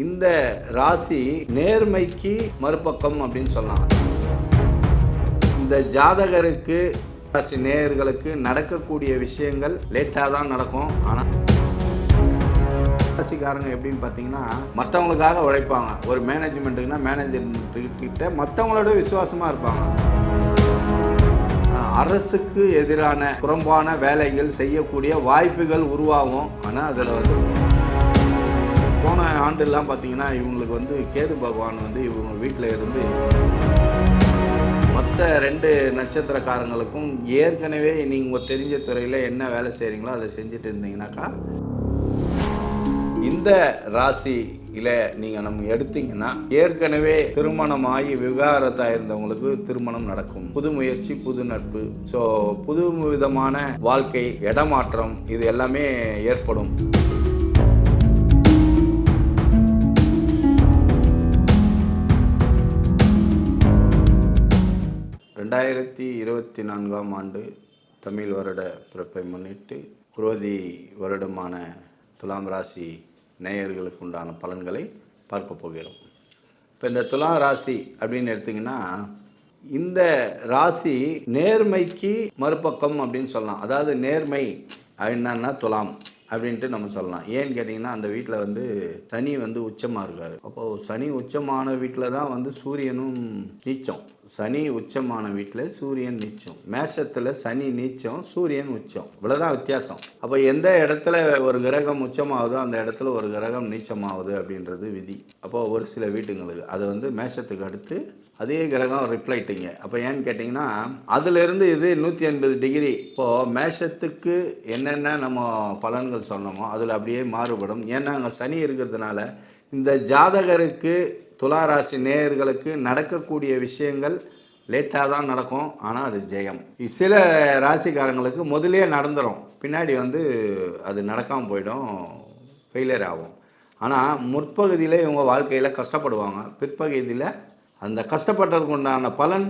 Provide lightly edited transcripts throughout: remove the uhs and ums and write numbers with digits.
இந்த ராசி நேர்மைக்கு மறுபக்கம் அப்படின்னு சொல்லலாம். இந்த ஜாதகருக்கு ராசி நேயர்களுக்கு நடக்கக்கூடிய விஷயங்கள் லேட்டாக தான் நடக்கும். ஆனால் ராசிக்காரங்க எப்படின்னு பார்த்தீங்கன்னா மற்றவங்களுக்காக உழைப்பாங்க. ஒரு மேனேஜ்மெண்ட்டுக்குன்னா மேனேஜ்மெண்ட்டுக்கிட்ட மற்றவங்களோட விசுவாசமாக இருப்பாங்க. அரசுக்கு எதிரான புறம்பான வேலைகள் செய்யக்கூடிய வாய்ப்புகள் உருவாகும். ஆனால் அதில் போன ஆண்டுலாம் பார்த்தீங்கன்னா இவங்களுக்கு கேது பகவான் இவங்க வீட்டில் இருந்து மற்ற 2 நட்சத்திரக்காரங்களுக்கும் ஏற்கனவே நீங்கள் தெரிஞ்ச துறையில் என்ன வேலை செய்கிறீங்களோ அதை செஞ்சுட்டு இருந்தீங்கன்னாக்கா இந்த ராசியில் நீங்கள் நம்ம எடுத்தீங்கன்னா ஏற்கனவே திருமணமாகி விவாகரத்தாக இருந்தவங்களுக்கு திருமணம் நடக்கும். புது முயற்சி, புது நட்பு, ஸோ புது விதமான வாழ்க்கை, இடமாற்றம், இது எல்லாமே ஏற்படும். ரெண்டாயிரத்தி 24ஆம் ஆண்டு தமிழ் வருட பிறப்பை முன்னிட்டு குரோதி வருடமான துலாம் ராசி நேயர்களுக்கு உண்டான பலன்களை பார்க்க போகிறோம். இப்போ இந்த துலாம் ராசி அப்படின்னு எடுத்திங்கன்னா இந்த ராசி நேர்மைக்கு மறுபக்கம் அப்படின்னு சொல்லலாம். அதாவது நேர்மை என்னன்னா துலாம் அப்படின்ட்டு நம்ம சொல்லலாம். ஏன்னு கேட்டிங்கன்னா அந்த வீட்டில் சனி உச்சமாக இருக்கார். அப்போது சனி உச்சமான வீட்டில் தான் சூரியனும் நீச்சம். சனி உச்சமான வீட்டில் சூரியன் நீச்சம். மேஷத்தில் சனி நீச்சம், சூரியன் உச்சம். இவ்வளோதான் வித்தியாசம். அப்போ எந்த இடத்துல ஒரு கிரகம் உச்சமாகுதோ அந்த இடத்துல ஒரு கிரகம் நீச்சமாகுது அப்படின்றது விதி. அப்போது ஒரு சில வீட்டுங்களுக்கு அது மேஷத்துக்கு அடுத்து அதே கிரகம் ரிப்ளைட்டிங்க. அப்போ ஏன்னு கேட்டிங்கன்னா அதிலிருந்து இது 180 டிகிரி. இப்போது மேஷத்துக்கு என்னென்ன நம்ம பலன்கள் சொன்னோமோ அதில் அப்படியே மாறுபடும். ஏன்னா அங்கே சனி இருக்கிறதுனால இந்த ஜாதகருக்கு துளாராசி நேயர்களுக்கு நடக்கக்கூடிய விஷயங்கள் லேட்டாக தான் நடக்கும். ஆனால் அது ஜெயம். சில ராசிக்காரங்களுக்கு முதலே நடந்துடும், பின்னாடி அது நடக்காமல் போயிடும், ஃபெயிலியர் ஆகும். ஆனால் முற்பகுதியில் இவங்க வாழ்க்கையில் கஷ்டப்படுவாங்க, பிற்பகுதியில் அந்த கஷ்டப்பட்டதுக்கு உண்டான பலன்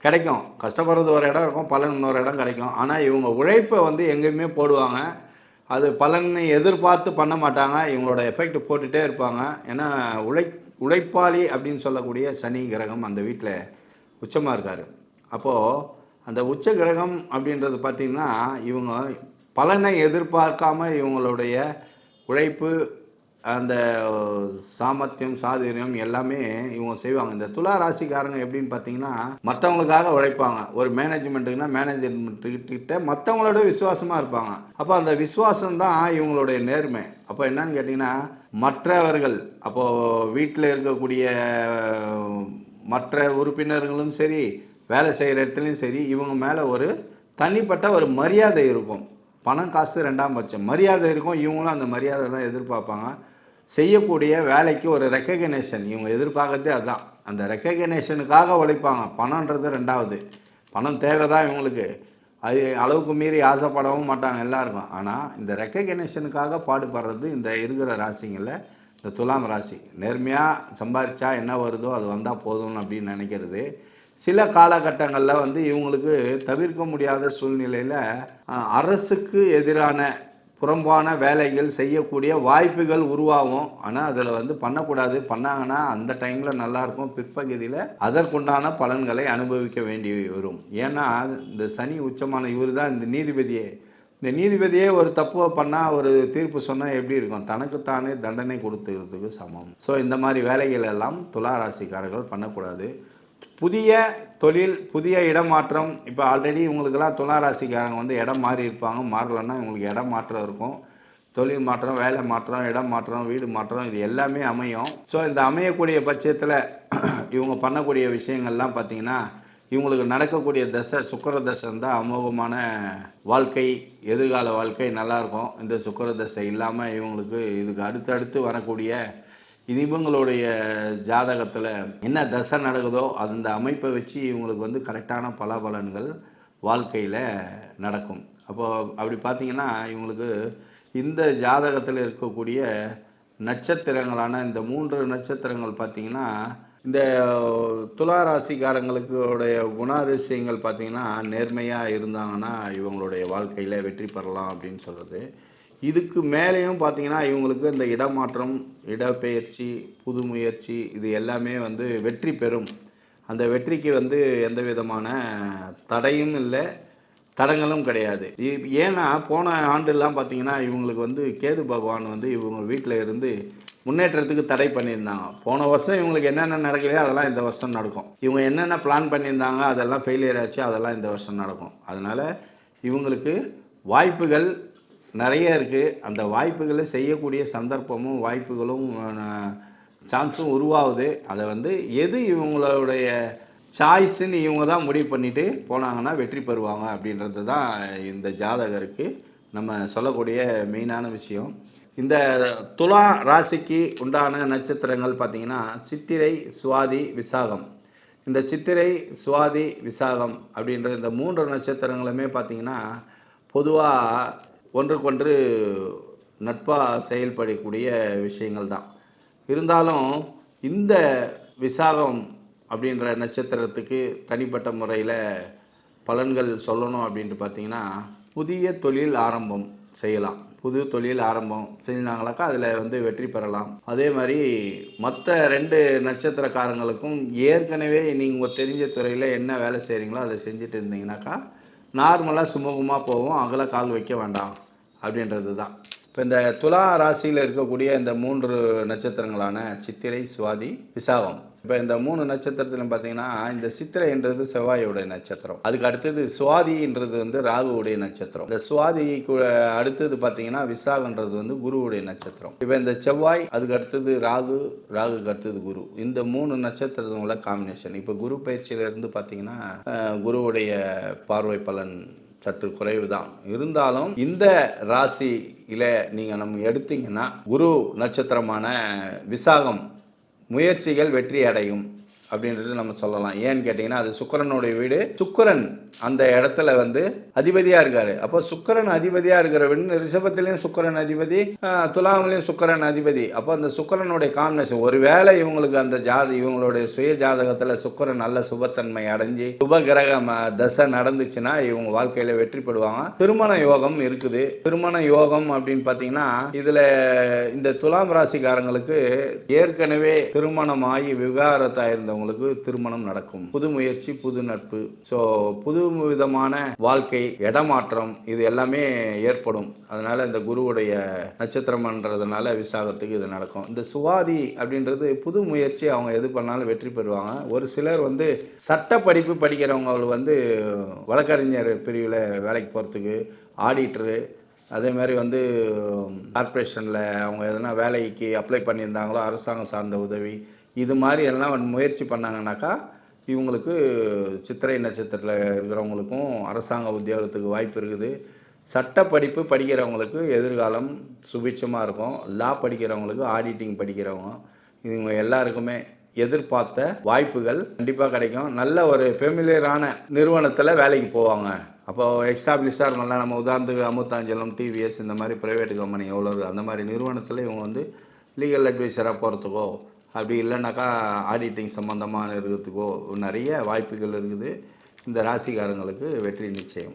கிடைக்கும். கஷ்டப்படுறது ஒரு இடம் இருக்கும், பலன் இன்னொரு இடம் கிடைக்கும். ஆனால் இவங்க உழைப்பை எங்கேயுமே போடுவாங்க. அது பலனை எதிர்பார்த்து பண்ண மாட்டாங்க. இவங்களோட எஃபெக்ட் போட்டுகிட்டே இருப்பாங்க. ஏன்னா உழைப்பாளி அப்படின்னு சொல்லக்கூடிய சனி கிரகம் அந்த வீட்டில் உச்சமாக இருக்கார். அப்போது அந்த உச்ச கிரகம் அப்படின்றது பார்த்திங்கன்னா இவங்க பலனை எதிர்பார்க்காம இவங்களுடைய உழைப்பு, அந்த சாமர்த்தியம், சாதுரியம் எல்லாமே இவங்க செய்வாங்க. இந்த துலா ராசிக்காரங்க எப்படின்னு பார்த்தீங்கன்னா மற்றவங்களுக்காக உழைப்பாங்க. ஒரு மேனேஜ்மெண்ட்டுக்குன்னா மேனேஜ்மெண்ட்டுக்கிட்ட மற்றவங்களோட விசுவாசமாக இருப்பாங்க. அப்போ அந்த விசுவாசம் தான் இவங்களுடைய நேர்மை. அப்போ என்னன்னு கேட்டிங்கன்னா மற்றவர்கள், அப்போது வீட்டில் இருக்கக்கூடிய மற்ற உறுப்பினர்களும் சரி, வேலை செய்கிற இடத்துலையும் சரி, இவங்க மேலே ஒரு தனிப்பட்ட ஒரு மரியாதை இருக்கும். பணம் காசு 2ஆம் பட்சம், மரியாதை இருக்கும். இவங்களும் அந்த மரியாதை தான் எதிர்பார்ப்பாங்க. செய்யக்கூடிய வேலைக்கு ஒரு ரெக்கக்னேஷன் இவங்க எதிர்பார்க்கறதே அதுதான். அந்த ரெக்கக்னேஷனுக்காக உழைப்பாங்க. பணன்றது 2வது. பணம் தேவை தான் இவங்களுக்கு. அது அளவுக்கு மீறி ஆசைப்படவும் மாட்டாங்க எல்லாருக்கும். ஆனால் இந்த ரெக்கக்னேஷனுக்காக பாடுபடுறது இந்த இருக்கிற ராசிங்களில் இந்த துலாம் ராசி. நேர்மையாக சம்பாதிச்சா என்ன வருதோ அது வந்தால் போதும் அப்படின்னு நினைக்கிறது. சில காலகட்டங்களில் இவங்களுக்கு தவிர்க்க முடியாத சூழ்நிலையில் அரசுக்கு எதிரான புறம்பான வேலைகள் செய்யக்கூடிய வாய்ப்புகள் உருவாகும். ஆனால் அதில் பண்ணக்கூடாது. பண்ணாங்கன்னா அந்த டைமில் நல்லாயிருக்கும், பிற்பகுதியில் அதற்குண்டான பலன்களை அனுபவிக்க வேண்டி வரும். ஏன்னா இந்த சனி உச்சமான இவர் தான் இந்த நீதிபதியே. இந்த நீதிபதியே ஒரு தப்பு பண்ணால் ஒரு தீர்ப்பு சொன்னால் எப்படி இருக்கும்? தனக்குத்தானே தண்டனை கொடுத்துக்கிறதுக்கு சமம். ஸோ இந்த மாதிரி வேலைகள் எல்லாம் துலா ராசிக்காரர்கள் பண்ணக்கூடாது. புதிய தொழில், புதிய இடமாற்றம். இப்போ ஆல்ரெடி இவங்களுக்கெல்லாம் துலா ராசிக்காரங்க இடம் மாறி இருப்பாங்க. மாறலைன்னா இவங்களுக்கு இடம் மாற்றம் இருக்கும். தொழில் மாற்றம், வேலை மாற்றம், இடம் மாற்றம், வீடு மாற்றம், இது எல்லாமே அமையும். ஸோ இந்த அமையக்கூடிய பட்சத்தில் இவங்க பண்ணக்கூடிய விஷயங்கள்லாம் பார்த்திங்கன்னா இவங்களுக்கு நடக்கக்கூடிய தசை சுக்கிர தசை தான் அமோகமான வாழ்க்கை, எதிர்கால வாழ்க்கை நல்லாயிருக்கும். இந்த சுக்கிர தசை இல்லாமல் இவங்களுக்கு இதுக்கு அடுத்தடுத்து வரக்கூடிய இவங்களுடைய ஜாதகத்தில் என்ன தசை நடக்குதோ அந்த அமைப்பை வச்சு இவங்களுக்கு கரெக்டான பலன்கள் வாழ்க்கையில் நடக்கும். அப்போது அப்படி பார்த்திங்கன்னா இவங்களுக்கு இந்த ஜாதகத்தில் இருக்கக்கூடிய நட்சத்திரங்களான இந்த 3 நட்சத்திரங்கள் பார்த்திங்கன்னா இந்த துலா ராசிக்காரங்களுடைய குணாதிசயங்கள் பார்த்திங்கன்னா நேர்மையாக இருந்தாங்கன்னா இவங்களுடைய வாழ்க்கையில் வெற்றி பெறலாம் அப்படின்னு சொல்கிறது. இதுக்கு மேலேயும் பார்த்தீங்கன்னா இவங்களுக்கு இந்த இடமாற்றம், இடப்பெயர்ச்சி, புது முயற்சி இது எல்லாமே வந்து வெற்றி பெறும். அந்த வெற்றிக்கு வந்து எந்த விதமான தடையும் இல்லை, தடங்களும் கிடையாது. ஏன்னா போன ஆண்டுலாம் பார்த்தீங்கன்னா இவங்களுக்கு வந்து கேது பகவான் வந்து இவங்க வீட்டில் இருந்து முன்னேற்றத்துக்கு தடை பண்ணியிருந்தாங்க. போன வருஷம் இவங்களுக்கு என்னென்ன நடக்கலையோ அதெல்லாம் இந்த வருஷம் நடக்கும். இவங்க என்னென்ன பிளான் பண்ணியிருந்தாங்க அதெல்லாம் ஃபெயிலியர் ஆச்சு, அதெல்லாம் இந்த வருஷம் நடக்கும். அதனால் இவங்களுக்கு வாய்ப்புகள் நிறைய இருக்குது. அந்த வாய்ப்புகளை செய்யக்கூடிய சந்தர்ப்பமும் வாய்ப்புகளும் சான்ஸும் உருவாகுது. அதை வந்து எது இவங்களுடைய சாய்ஸுன்னு இவங்க தான் முடிவு பண்ணிவிட்டு போனாங்கன்னா வெற்றி பெறுவாங்க அப்படின்றது தான் இந்த ஜாதகருக்கு நம்ம சொல்லக்கூடிய மெயினான விஷயம். இந்த துலா ராசிக்கு உண்டான நட்சத்திரங்கள் பார்த்திங்கன்னா சித்திரை, சுவாதி, விசாகம். இந்த சித்திரை, சுவாதி, விசாகம் அப்படின்ற இந்த 3 நட்சத்திரங்களுமே பார்த்திங்கன்னா பொதுவாக ஒன்றுக்கொன்று நட்பாக செயல்படக்கூடிய விஷயங்கள் தான். இருந்தாலும் இந்த விசாகம் அப்படின்ற நட்சத்திரத்துக்கு தனிப்பட்ட முறையில் பலன்கள் சொல்லணும் அப்படின்ட்டு பார்த்திங்கன்னா புதிய தொழில் ஆரம்பம் செய்யலாம். புது தொழில் ஆரம்பம் செஞ்சாங்களாக்கா அதில் வந்து வெற்றி பெறலாம். அதே மாதிரி மற்ற 2 நட்சத்திரக்காரங்களுக்கும் ஏற்கனவே நீங்கள் தெரிஞ்ச துறையில் என்ன வேலை செய்கிறீங்களோ அதை செஞ்சுட்டு இருந்தீங்கன்னாக்கா நார்மலாக சுமூகமாக போவோம், அகல கால் வைக்க வேண்டாம் அப்படின்றது தான். இப்போ இந்த துலா ராசியில் இருக்கக்கூடிய இந்த 3 நட்சத்திரங்களான சித்திரை, சுவாதி, விசாகம். இப்போ இந்த 3 நட்சத்திரத்தில் பார்த்தீங்கன்னா இந்த சித்திரைன்றது செவ்வாயோடைய நட்சத்திரம். அதுக்கு அடுத்தது சுவாதின்றது வந்து ராகுவுடைய நட்சத்திரம். இந்த சுவாதிக்கு அடுத்தது பார்த்தீங்கன்னா விசாகன்றது வந்து குருவுடைய நட்சத்திரம். இப்போ இந்த செவ்வாய், அதுக்கு அடுத்தது ராகு, ராகுக்கு அடுத்தது குரு. இந்த 3 நட்சத்திரங்களோட காம்பினேஷன். இப்போ குரு பயிற்சியிலிருந்து பார்த்தீங்கன்னா குருவுடைய பார்வை பலன் சற்று குறைவு தான். இருந்தாலும் இந்த ராசியில நீங்கள் நம்ம எடுத்தீங்கன்னா குரு நட்சத்திரமான விசாகம் முயற்சிகள் வெற்றி அடையும் அப்படின்றது நம்ம சொல்லலாம். ஏன்னு கேட்டிங்கன்னா அது சுக்கிரனுடைய வீடு. சுக்கிரன் அந்த இடத்துல வந்து அதிபதியாக இருக்காரு. அப்போ சுக்கிரன் அதிபதியாக இருக்கிற வீடு, ரிஷபத்திலையும் சுக்கிரன் அதிபதி, துலாமிலையும் சுக்கிரன் அதிபதி. அப்போ அந்த சுக்கிரனுடைய காம்பினேஷன், ஒருவேளை இவங்களுக்கு அந்த இவங்களுடைய சுய ஜாதகத்தில் சுக்கிரன் நல்ல சுபத்தன்மை அடைஞ்சு சுப கிரக தசை நடந்துச்சுன்னா இவங்க வாழ்க்கையில் வெற்றி பெறுவாங்க. திருமண யோகம் இருக்குது. திருமண யோகம் அப்படின்னு பார்த்தீங்கன்னா இதில் இந்த துலாம் ராசிக்காரங்களுக்கு ஏற்கனவே திருமணமாகி விவாகரத்தாக இருந்தவங்களுக்கு திருமணம் நடக்கும். புது முயற்சி, புது நட்பு, ஸோ புது விதமான வாழ்க்கை, இடமாற்றம் இது எல்லாமே ஏற்படும். அதனால இந்த குருவுடைய நட்சத்திரம்ன்றதுனால விசாகத்துக்கு இது நடக்கும். இந்த சுவாதி அப்படின்றது புது முயற்சி, அவங்க எது பண்ணாலும் வெற்றி பெறுவாங்க. ஒரு சிலர் வந்து சட்ட படிப்பு படிக்கிறவங்க வந்து வழக்கறிஞர் பிரிவில் வேலைக்கு போகிறதுக்கு, ஆடிட்டரு, அதே மாதிரி வந்து கார்பரேஷனில் அவங்க எதனா வேலைக்கு அப்ளை பண்ணியிருந்தாங்களோ அரசாங்கம் சார்ந்த உதவி, இது மாதிரி எல்லாம் முயற்சி பண்ணாங்கன்னாக்கா இவங்களுக்கு சித்திரை நட்சத்திரத்தில் இருக்கிறவங்களுக்கும் அரசாங்க உத்தியோகத்துக்கு வாய்ப்பு இருக்குது. சட்ட படிப்பு படிக்கிறவங்களுக்கு எதிர்காலம் சுபிட்சமாக இருக்கும். லா படிக்கிறவங்களுக்கு, ஆடிட்டிங் படிக்கிறவங்க, இவங்க எல்லாருக்குமே எதிர்பார்த்த வாய்ப்புகள் கண்டிப்பாக கிடைக்கும். நல்ல ஒரு ஃபெமிலியரான நிறுவனத்தில் வேலைக்கு போவாங்க. அப்போ எக்ஸ்டாப்ளிஷ்டாக இருக்கும்ல, நம்ம உதாரணத்துக்கு அமுத்தாஞ்சலம், டிவிஎஸ் இந்த மாதிரி ப்ரைவேட் கம்பெனி எவ்வளோ இருக்குது, அந்த மாதிரி நிறுவனத்தில் இவங்க வந்து லீகல் அட்வைசராக போகிறதுக்கோ அப்படி இல்லைனாக்கா ஆடிட்டிங் சம்மந்தமாக இருக்கிறதுக்கோ நிறைய வாய்ப்புகள் இருக்குது. இந்த ராசிக்காரங்களுக்கு வெற்றி நிச்சயம்.